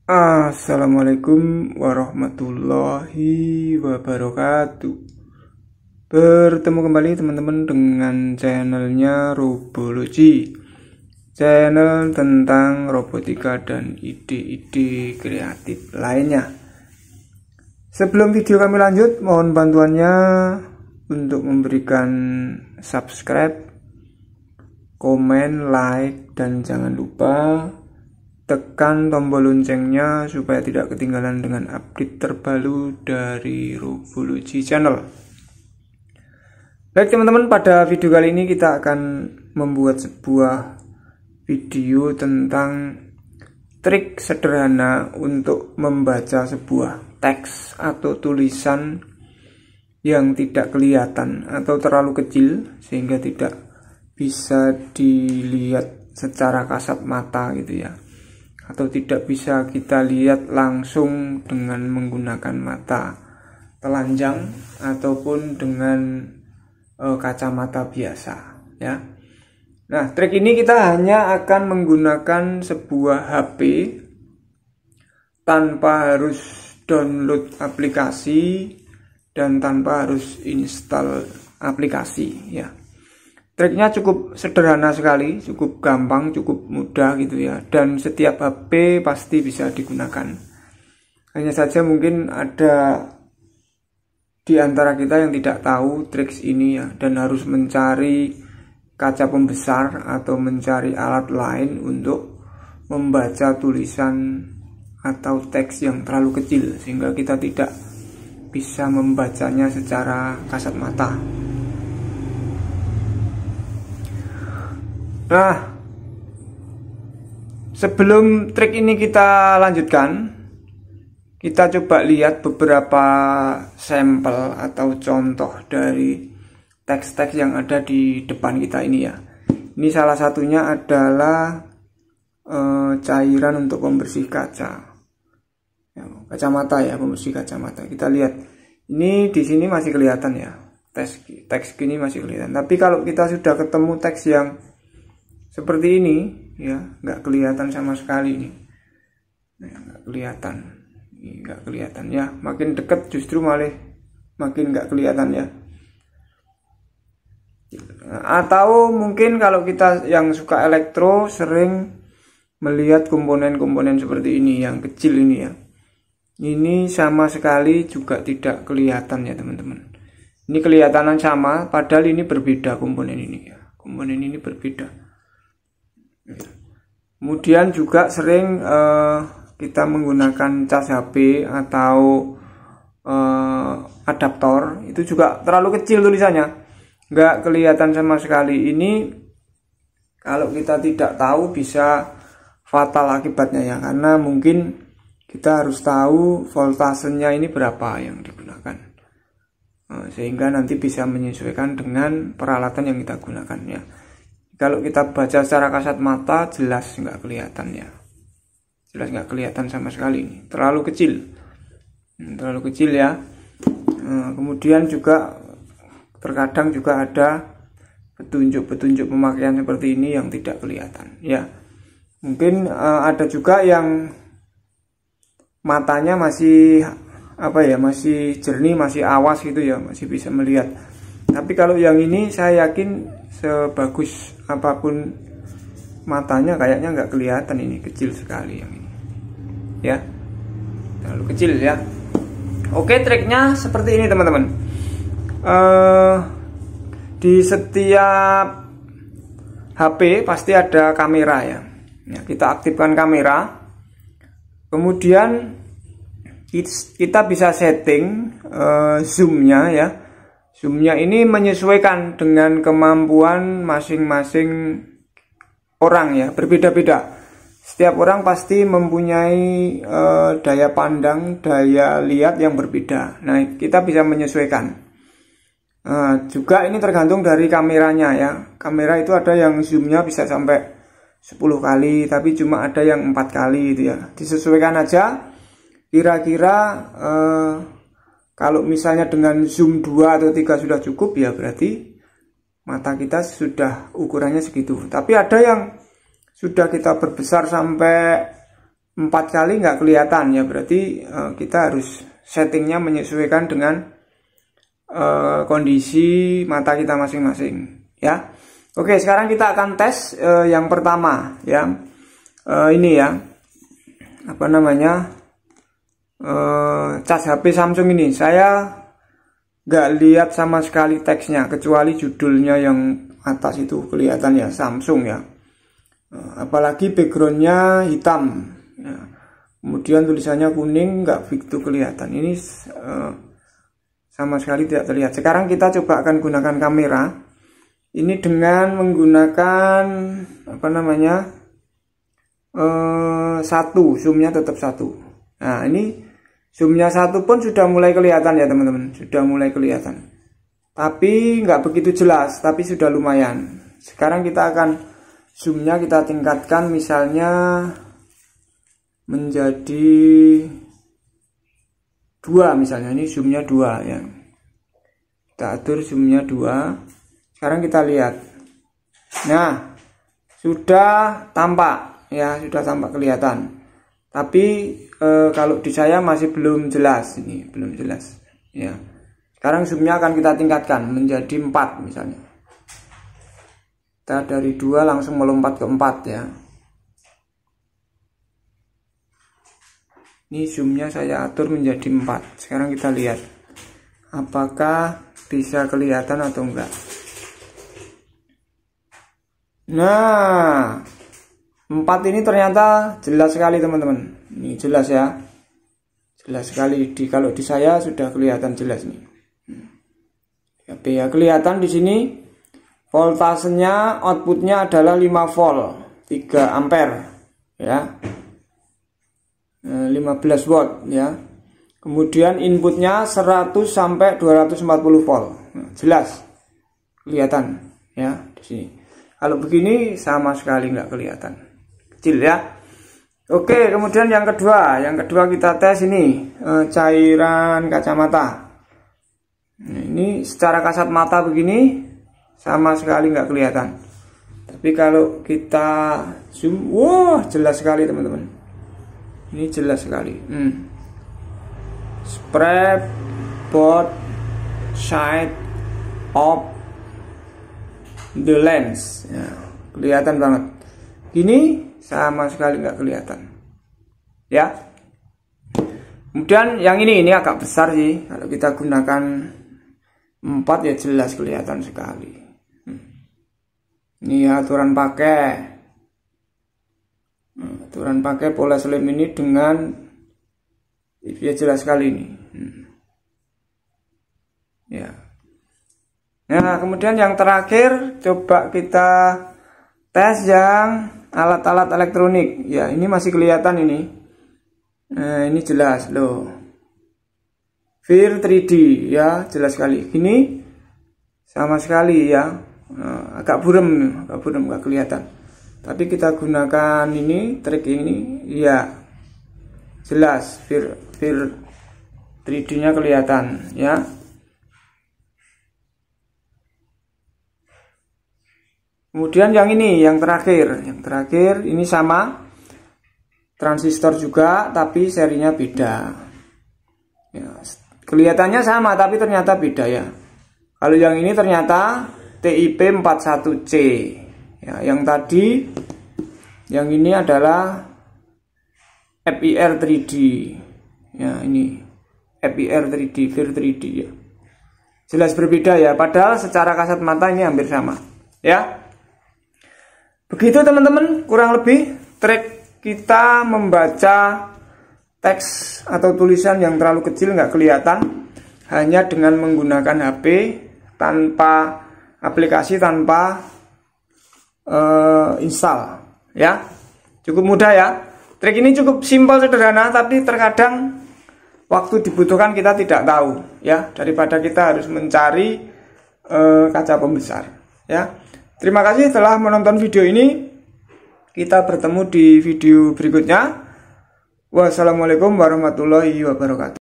Assalamualaikum warahmatullahi wabarakatuh. Bertemu kembali teman-teman dengan channelnya Robology, channel tentang robotika dan ide-ide kreatif lainnya. Sebelum video kami lanjut, mohon bantuannya untuk memberikan subscribe, komen, like, dan jangan lupa tekan tombol loncengnya supaya tidak ketinggalan dengan update terbaru dari Robology Channel. Baik teman-teman, pada video kali ini kita akan membuat sebuah video tentang trik sederhana untuk membaca sebuah teks atau tulisan yang tidak kelihatan atau terlalu kecil sehingga tidak bisa dilihat secara kasat mata gitu ya, atau tidak bisa kita lihat langsung dengan menggunakan mata telanjang ataupun dengan kacamata biasa ya. Nah, trik ini kita hanya akan menggunakan sebuah HP tanpa harus download aplikasi dan tanpa harus install aplikasi ya. Triknya cukup sederhana sekali, cukup gampang, cukup mudah gitu ya. Dan setiap HP pasti bisa digunakan. Hanya saja mungkin ada di antara kita yang tidak tahu trik ini ya, dan harus mencari kaca pembesar atau mencari alat lain untuk membaca tulisan atau teks yang terlalu kecil sehingga kita tidak bisa membacanya secara kasat mata. Nah, sebelum trik ini kita lanjutkan, kita coba lihat beberapa sampel atau contoh dari teks-teks yang ada di depan kita ini ya. Ini salah satunya adalah cairan untuk pembersih kaca, kacamata ya, pembersih kacamata. Kita lihat, ini di sini masih kelihatan ya, teks gini masih kelihatan. Tapi kalau kita sudah ketemu teks yang seperti ini ya, nggak kelihatan sama sekali nih, nggak kelihatan ya. Makin dekat justru malah makin nggak kelihatan ya. Atau mungkin kalau kita yang suka elektro sering melihat komponen-komponen seperti ini yang kecil ini ya, ini sama sekali juga tidak kelihatan ya teman-teman. Ini kelihatan sama padahal ini berbeda komponen ini ya, komponen ini berbeda. Kemudian juga sering kita menggunakan cas HP atau adaptor, itu juga terlalu kecil tulisannya, nggak kelihatan sama sekali. Ini kalau kita tidak tahu bisa fatal akibatnya ya, karena mungkin kita harus tahu voltasenya ini berapa yang digunakan, sehingga nanti bisa menyesuaikan dengan peralatan yang kita gunakan ya. Kalau kita baca secara kasat mata jelas nggak kelihatan ya, jelas nggak kelihatan sama sekali, ini terlalu kecil ya. Kemudian juga terkadang juga ada petunjuk-petunjuk pemakaian seperti ini yang tidak kelihatan ya. Mungkin ada juga yang matanya masih masih jernih, masih awas gitu ya, masih bisa melihat. Tapi kalau yang ini saya yakin sebagus apapun matanya kayaknya nggak kelihatan, ini kecil sekali yang ini ya, terlalu kecil ya. Oke, triknya seperti ini teman-teman. Di setiap HP pasti ada kamera ya. Kita aktifkan kamera, kemudian kita bisa setting zoomnya ya. Zoomnya ini menyesuaikan dengan kemampuan masing-masing orang ya, berbeda-beda. Setiap orang pasti mempunyai daya pandang, daya lihat yang berbeda. Nah, kita bisa menyesuaikan. Juga ini tergantung dari kameranya ya. Kamera itu ada yang zoomnya bisa sampai 10 kali, tapi cuma ada yang 4 kali gitu ya. Disesuaikan aja. Kira-kira kalau misalnya dengan zoom 2 atau 3 sudah cukup ya, berarti mata kita sudah ukurannya segitu. Tapi ada yang sudah kita perbesar sampai 4 kali nggak kelihatan ya, berarti kita harus settingnya menyesuaikan dengan kondisi mata kita masing-masing ya. Oke, sekarang kita akan tes yang pertama ya. Ini ya, apa namanya, cas HP Samsung ini. Saya nggak lihat sama sekali teksnya, kecuali judulnya yang atas itu kelihatan ya, Samsung ya. Apalagi backgroundnya hitam ya. Kemudian tulisannya kuning, nggak begitu kelihatan. Ini sama sekali tidak terlihat. Sekarang kita coba akan gunakan kamera ini dengan menggunakan apa namanya, satu, zoomnya tetap satu. Nah, ini zoomnya satu pun sudah mulai kelihatan ya teman-teman, sudah mulai kelihatan. Tapi nggak begitu jelas, tapi sudah lumayan. Sekarang kita akan zoomnya kita tingkatkan, misalnya menjadi 2 misalnya. Ini zoomnya 2 ya. Kita atur zoomnya 2. Sekarang kita lihat. Nah, sudah tampak ya, sudah tampak kelihatan. Tapi kalau di saya masih belum jelas, ini belum jelas ya. Sekarang zoomnya akan kita tingkatkan menjadi 4 misalnya. Kita dari 2 langsung melompat ke 4 ya. Ini zoomnya saya atur menjadi 4. Sekarang kita lihat apakah bisa kelihatan atau enggak. Nah, 4 ini ternyata jelas sekali teman-teman. Ini jelas ya, jelas sekali. Kalau di saya sudah kelihatan jelas nih. Ya, kelihatan di sini. Voltasenya, outputnya adalah 5 volt 3 ampere ya, 15 watt ya. Kemudian inputnya 100 sampai 240 volt. Jelas kelihatan ya di sini. Kalau begini sama sekali nggak kelihatan, kecil ya. Oke, kemudian yang kedua kita tes ini cairan kacamata. Nah, ini secara kasat mata begini sama sekali nggak kelihatan. Tapi kalau kita zoom, wah jelas sekali teman-teman. Ini jelas sekali. Spread both side of the lens. Ya, kelihatan banget. Ini sama sekali nggak kelihatan. Ya. Kemudian yang ini agak besar sih. Kalau kita gunakan 4 ya jelas kelihatan sekali. Ini aturan pakai pola slim ini dengan ya jelas sekali ini. Ya. Nah, kemudian yang terakhir coba kita tes yang alat-alat elektronik. Ya, ini masih kelihatan ini. Nah, ini jelas loh. Vir 3D ya, jelas sekali. Ini sama sekali ya. Agak buram nggak kelihatan. Tapi kita gunakan ini, trik ini ya jelas vir 3D nya kelihatan ya. Kemudian yang ini yang terakhir ini sama transistor juga tapi serinya beda ya, kelihatannya sama tapi ternyata beda ya. Kalau yang ini ternyata TIP41C ya, yang tadi yang ini adalah FIR 3D ya, ini FIR 3D, vir 3D ya. Jelas berbeda ya, padahal secara kasat mata ini hampir sama ya. Begitu teman-teman, kurang lebih trik kita membaca teks atau tulisan yang terlalu kecil nggak kelihatan hanya dengan menggunakan HP tanpa aplikasi, tanpa install ya. Cukup mudah ya. Trik ini cukup simpel, sederhana, tapi terkadang waktu dibutuhkan kita tidak tahu ya, daripada kita harus mencari kaca pembesar ya. Terima kasih telah menonton video ini. Kita bertemu di video berikutnya. Wassalamualaikum warahmatullahi wabarakatuh.